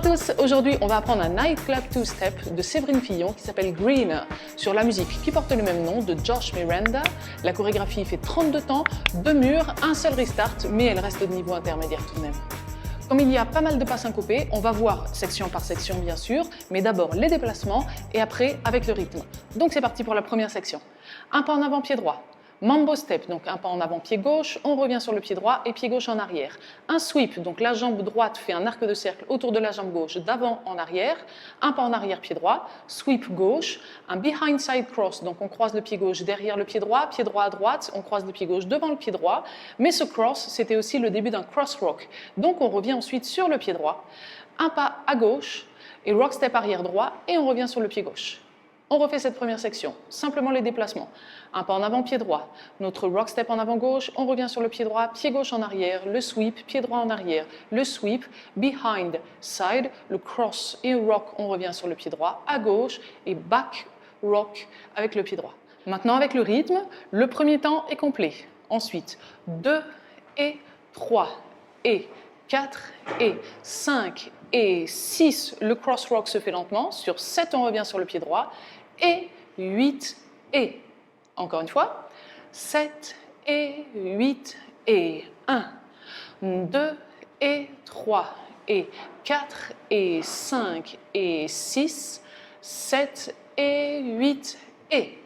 tous, aujourd'hui on va apprendre un nightclub two-step de Séverine Fillon qui s'appelle Green sur la musique qui porte le même nom de Josh Miranda. La chorégraphie fait 32 temps, 2 murs, un seul restart, mais elle reste de niveau intermédiaire tout de même. Comme il y a pas mal de pas syncopés, on va voir section par section bien sûr, mais d'abord les déplacements et après avec le rythme. Donc c'est parti pour la première section. Un pas en avant, pied droit. Mambo step, donc un pas en avant, pied gauche, on revient sur le pied droit et pied gauche en arrière. Un sweep, donc la jambe droite fait un arc de cercle autour de la jambe gauche d'avant en arrière. Un pas en arrière, pied droit, sweep gauche. Un behind side cross, donc on croise le pied gauche derrière le pied droit à droite, on croise le pied gauche devant le pied droit. Mais ce cross, c'était aussi le début d'un cross rock. Donc on revient ensuite sur le pied droit. Un pas à gauche et rock step arrière droit et on revient sur le pied gauche. On refait cette première section, simplement les déplacements. Un pas en avant, pied droit. Notre rock step en avant gauche, on revient sur le pied droit, pied gauche en arrière, le sweep, pied droit en arrière, le sweep, behind, side, le cross et rock, on revient sur le pied droit, à gauche et back, rock avec le pied droit. Maintenant avec le rythme, le premier temps est complet. Ensuite, 2 et 3 et 4 et 5 et 6, le cross rock se fait lentement. Sur 7, on revient sur le pied droit. Et 8 et, encore une fois, 7 et 8 et 1, 2 et 3 et 4 et 5 et 6, 7 et 8 et.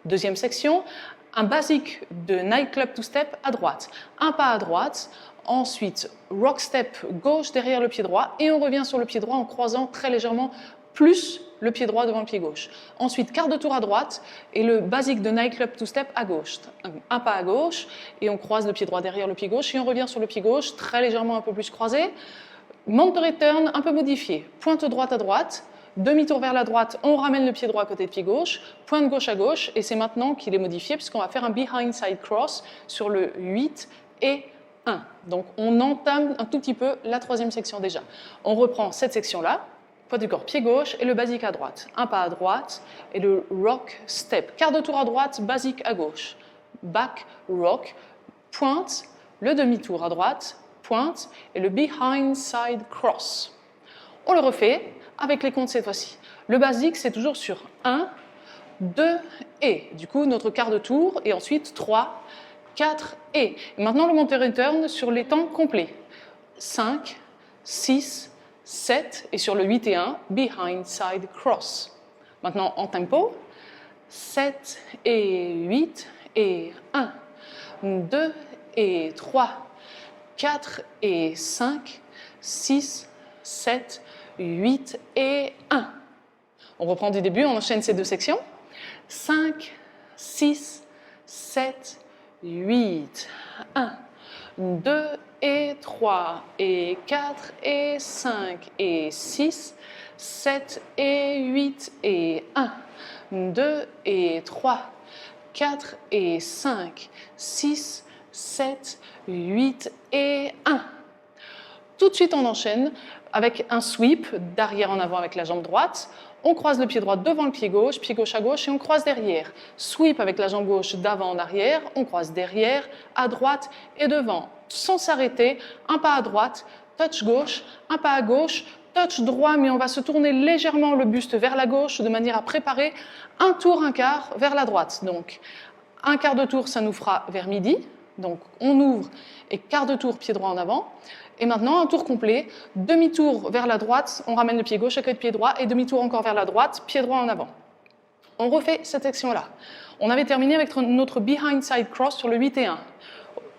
Deuxième section, un basique de nightclub two-step à droite. Un pas à droite, ensuite rock step gauche derrière le pied droit et on revient sur le pied droit en croisant très légèrement plus le pied droit devant le pied gauche. Ensuite, quart de tour à droite et le basique de nightclub two-step à gauche. Un pas à gauche et on croise le pied droit derrière le pied gauche et on revient sur le pied gauche très légèrement un peu plus croisé. Mountain return un peu modifié. Pointe droite à droite. Demi-tour vers la droite, on ramène le pied droit à côté de pied gauche, pointe gauche à gauche, et c'est maintenant qu'il est modifié puisqu'on va faire un behind side cross sur le 8 et 1. Donc on entame un tout petit peu la troisième section déjà. On reprend cette section-là, poids du corps pied gauche et le basique à droite. Un pas à droite et le rock step. Quart de tour à droite, basique à gauche. Back, rock, pointe, le demi-tour à droite, pointe et le behind side cross. On le refait avec les comptes cette fois-ci. Le basique, c'est toujours sur 1, 2 et. Du coup, notre quart de tour et ensuite 3, 4 et. Maintenant, le mountain return sur les temps complets. 5, 6, 7 et sur le 8 et 1, behind side cross. Maintenant, en tempo, 7 et 8 et 1, 2 et 3, 4 et 5, 6, 7, 8 et 1. On reprend du début, on enchaîne ces deux sections. 5, 6, 7, 8, 1, 2 et 3 et 4 et 5 et 6, 7 et 8 et 1, 2 et 3, 4 et 5, 6, 7, 8 et 1. Tout de suite, on enchaîne avec un sweep d'arrière en avant avec la jambe droite. On croise le pied droit devant le pied gauche à gauche et on croise derrière. Sweep avec la jambe gauche d'avant en arrière, on croise derrière, à droite et devant. Sans s'arrêter, un pas à droite, touch gauche, un pas à gauche, touch droit, mais on va se tourner légèrement le buste vers la gauche de manière à préparer un tour, un quart vers la droite. Donc, un quart de tour, ça nous fera vers midi. Donc, on ouvre et quart de tour, pied droit en avant. Et maintenant, un tour complet, demi-tour vers la droite, on ramène le pied gauche à côté de pied droit et demi-tour encore vers la droite, pied droit en avant. On refait cette section-là. On avait terminé avec notre behind side cross sur le 8 et 1.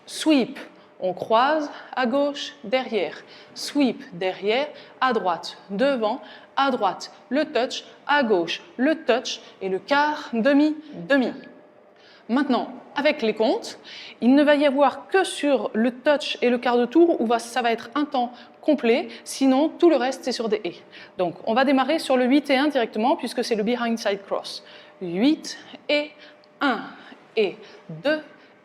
Sweep, on croise à gauche, derrière. Sweep, derrière, à droite, devant, à droite, le touch, à gauche, le touch et le quart, demi, demi. Maintenant, avec les comptes, il ne va y avoir que sur le touch et le quart de tour où ça va être un temps complet, sinon tout le reste c'est sur des et. Donc on va démarrer sur le 8 et 1 directement puisque c'est le behind side cross. 8 et 1 et 2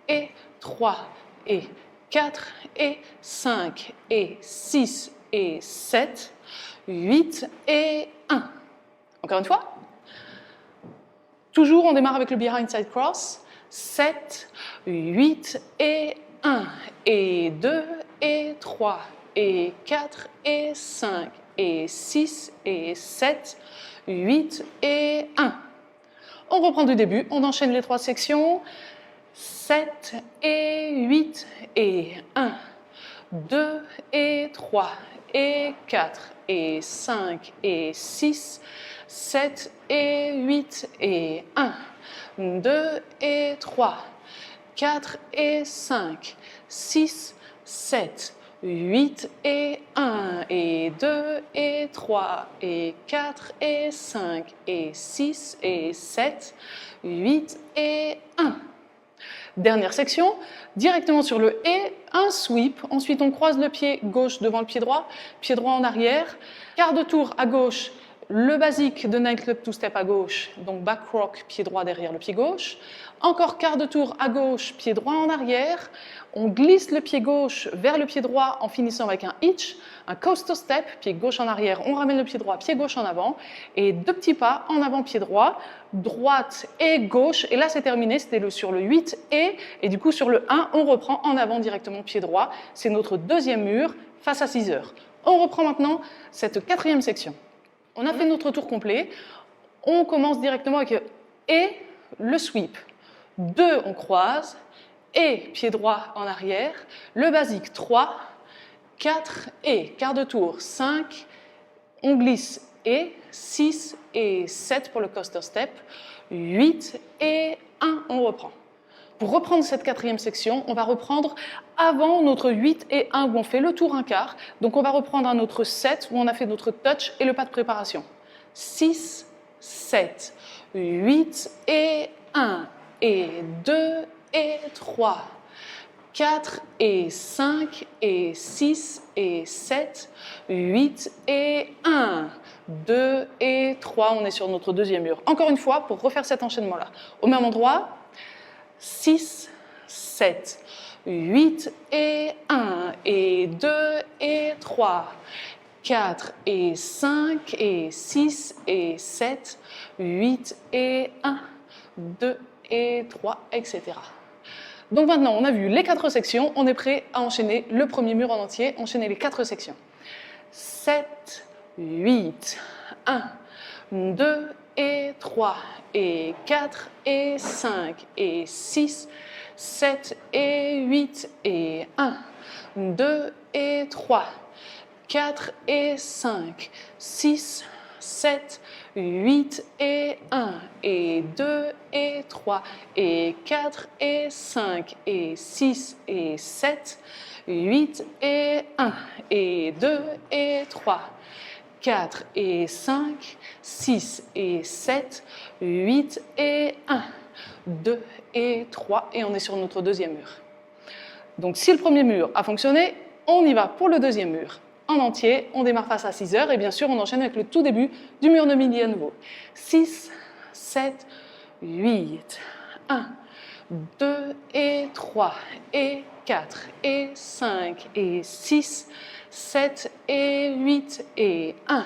et 3 et 4 et 5 et 6 et 7, 8 et 1. Encore une fois. Toujours on démarre avec le behind side cross. 7, 8 et 1, et 2, et 3, et 4, et 5, et 6 et 7, 8 et 1. On reprend du début, on enchaîne les 3 sections. 7 et 8 et 1, 2 et 3 et 4 et 5 et 6, 7 et 8 et 1, 2 et 3, 4 et 5, 6, 7, 8 et 1 et 2 et 3 et 4 et 5 et 6 et 7, 8 et 1. Dernière section, directement sur le et, un sweep. Ensuite, on croise le pied gauche devant le pied droit en arrière. Quart de tour à gauche, le basique de Nightclub Two Step à gauche, donc back rock, pied droit derrière le pied gauche. Encore quart de tour à gauche, pied droit en arrière. On glisse le pied gauche vers le pied droit en finissant avec un hitch, un coaster step, pied gauche en arrière, on ramène le pied droit, pied gauche en avant, et 2 petits pas en avant, pied droit, droite et gauche, et là c'est terminé, c'était sur le 8 et du coup sur le 1, on reprend en avant directement pied droit, c'est notre deuxième mur face à 6 heures. On reprend maintenant cette 4e section. On a fait notre tour complet, on commence directement avec et le sweep. 2, on croise, et pied droit en arrière, le basique 3, 4 et quart de tour 5, on glisse et 6 et 7 pour le coaster step, 8 et 1, on reprend. Pour reprendre cette 4e section, on va reprendre avant notre 8 et 1 où on fait le tour un quart, donc on va reprendre un autre 7 où on a fait notre touch et le pas de préparation. 6, 7, 8 et 1 et 2 et 3, 4 et 5 et 6 et 7, 8 et 1, 2 et 3, on est sur notre deuxième mur. Encore une fois, pour refaire cet enchaînement-là. Au même endroit, 6, 7, 8 et 1 et 2 et 3, 4 et 5 et 6 et 7, 8 et 1, 2 et 3, etc. Donc maintenant, on a vu les 4 sections, on est prêt à enchaîner le premier mur en entier, enchaîner les 4 sections. 7, 8, 1, 2 et 3 et 4 et 5 et 6, 7 et 8 et 1, 2 et 3, 4 et 5, 6, 7, 8 et 1 et 2 et 3 et 4 et 5 et 6 et 7, 8 et 1 et 2 et 3, 4 et 5, 6 et 7, 8 et 1, 2 et 3 et on est sur notre deuxième mur. Donc si le premier mur a fonctionné, on y va pour le deuxième mur. En entier, on démarre face à 6 heures et bien sûr on enchaîne avec le tout début du mur de midi à nouveau. 6, 7, 8, 1, 2 et 3 et 4 et 5 et 6, 7 et 8 et 1,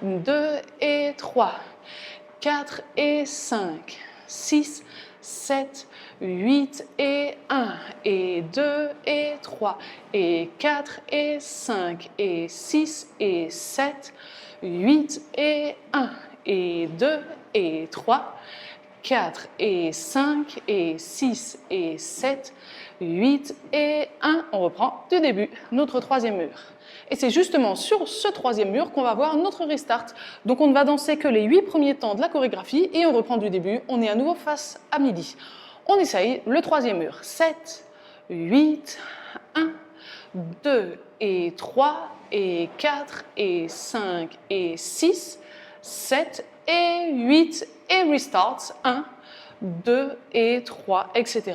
2 et 3, 4 et 5, 6, 7, 8 et 1 et 2 et 3 et 4 et 5 et 6 et 7, 8 et 1 et 2 et 3, 4 et 5 et 6 et 7, 8 et 1. On reprend du début, notre troisième mur. Et c'est justement sur ce troisième mur qu'on va voir notre restart. Donc on ne va danser que les 8 premiers temps de la chorégraphie et on reprend du début. On est à nouveau face à midi. On essaye le troisième mur. 7, 8, 1, 2 et 3 et 4 et 5 et 6, 7 et 8 et restart. 1, 2 et 3, etc.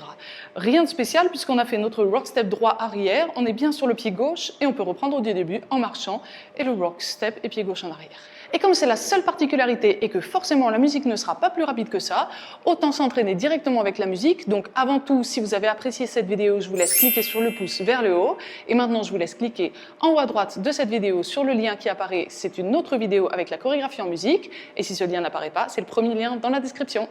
Rien de spécial puisqu'on a fait notre rock step droit arrière, on est bien sur le pied gauche et on peut reprendre du début en marchant et le rock step et pied gauche en arrière. Et comme c'est la seule particularité et que forcément la musique ne sera pas plus rapide que ça, autant s'entraîner directement avec la musique. Donc avant tout, si vous avez apprécié cette vidéo, je vous laisse cliquer sur le pouce vers le haut. Et maintenant, je vous laisse cliquer en haut à droite de cette vidéo sur le lien qui apparaît. C'est une autre vidéo avec la chorégraphie en musique. Et si ce lien n'apparaît pas, c'est le premier lien dans la description.